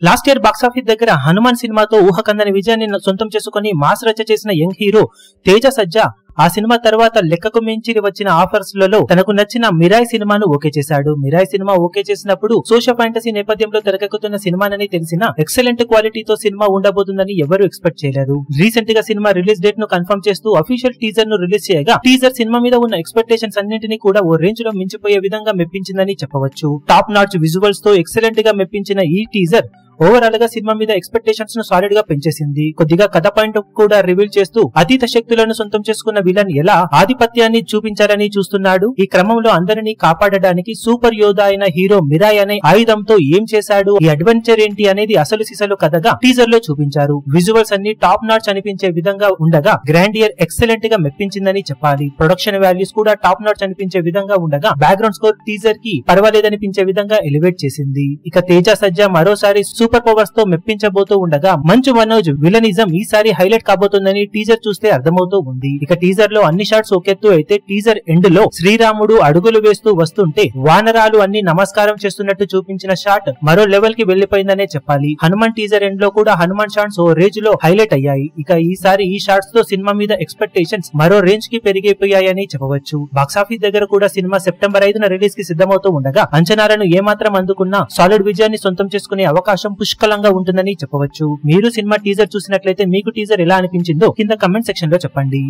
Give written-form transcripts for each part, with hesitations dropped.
Last year box office దగ్గర హనుమాన్ సినిమాతో ఊహకందని విజయాన్ని సొంతం చేసుకుని మాస్ రచ చేసిన యంగ్ హీరో తేజ సజ్జా ఆ సినిమా తర్వాత లెక్కకు మించి వచ్చిన ఆఫర్స్ లలో తనకు నచ్చిన మిరాయ్ సినిమాను ఓకే చేశాడు. మిరాయ్ సినిమా ఓకే చేసినప్పుడు సోషల్ ఫ్యాంటసీ నేపథ్యంలో తెరకెక్కుతున్న సినిమానని తెలిసిన ఎక్సలెంట్ క్వాలిటీతో సినిమా ఉండబోతుందని ఎవరు ఎక్స్పెక్ట్ చేయలేరు. రీసెంట్ గా సినిమా రిలీజ్ డేట్ ను కన్ఫర్మ్ చేస్తూ అఫీషియల్ టీజర్ ను రిలీజ్ చేయగా టీజర్ సినిమా మీద ఉన్న ఎక్స్పెక్టేషన్స్ అన్నింటినీ కూడా ఓ రేంజ్ లో మించిపోయే విధంగా మెప్పించిందని చెప్పవచ్చు. టాప్ నాచ్ విజువల్స్ తో ఎక్సలెంట్ గా మెప్పించిన ఈ టీజర్ ఓవరాల్ గా సినిమా మీద ఎక్స్పెక్టేషన్స్ ను సాలిడ్ గా పెంచేసింది. కొద్దిగా కథ పాయింట్ కూడా రివీల్ చేస్తూ అతీత శక్తులను సొంతం చేసుకున్న విలన్ ఎలా ఆధిపత్యాన్ని చూపించాలని చూస్తున్నాడు. ఈ క్రమంలో అందరినీ కాపాడడానికి సూపర్ యోధ అయిన హీరో మిరాయ్ అనే ఆయుధంతో ఏం చేశాడు, ఈ అడ్వెంచర్ ఏంటి అనేది అసలు సిసలు కథగా టీజర్ లో చూపించారు. విజువల్స్ అన్ని టాప్ నాచ్ అనిపించే విధంగా ఉండగా గ్రాండియర్ ఎక్సలెంట్ గా మెప్పించిందని చెప్పాలి. ప్రొడక్షన్ వాల్యూస్ కూడా టాప్ నాచ్ అనిపించే విధంగా ఉండగా బ్యాక్గ్రౌండ్ స్కోర్ టీజర్ కి పర్వాలేదనిపించే విధంగా ఎలివేట్ చేసింది. ఇక తేజ సజ్జా మరోసారి సూపర్ పవర్స్ తో మెప్పించబోతూ ఉండగా మంచు మనోజ్ విలనిజం ఈసారి హైలైట్ కాబోతుందని టీజర్ చూస్తే అర్థమవుతూ ఉంది. ఇక టీజర్ లో అన్ని షాట్స్ ఒకెత్తు అయితే టీజర్ ఎండ్ లో శ్రీరాముడు అడుగులు వేస్తూ వస్తుంటే వానరాలు అన్ని నమస్కారం చేస్తున్నట్టు చూపించిన షాట్ మరో లెవెల్ కి వెళ్లిపోయిందనే చెప్పాలి. హనుమాన్ టీజర్ ఎండ్ లో కూడా హనుమాన్ షాట్స్ ఓ రేంజ్ లో హైలైట్ అయ్యాయి. ఇక ఈసారి ఈ షాట్స్ తో సినిమా మీద ఎక్స్పెక్టేషన్స్ మరో రేంజ్ కి పెరిగిపోయాయని చెప్పవచ్చు. బాక్సాఫీస్ దగ్గర కూడా సినిమా సెప్టెంబర్ 5న రిలీజ్ కి సిద్ధమవుతూ ఉండగా అంచనాలను ఏమాత్రం అందుకున్నా సాలిడ్ విజయాన్ని సొంతం చేసుకునే అవకాశం పుష్కలంగా ఉంటుందని చెప్పవచ్చు. మీరు సినిమా టీజర్ చూసినట్లయితే మీకు టీజర్ ఎలా అనిపించిందో కింద కమెంట్ సెక్షన్ లో చెప్పండి.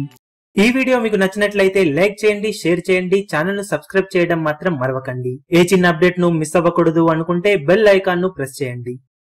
ఈ వీడియో మీకు నచ్చినట్లయితే లైక్ చేయండి, షేర్ చేయండి, ఛానల్ ను సబ్స్క్రైబ్ చేయడం మాత్రం మరవకండి. ఏ చిన్న అప్డేట్ ను మిస్ అవ్వకూడదు అనుకుంటే బెల్ ఐకాన్ ను ప్రెస్ చేయండి.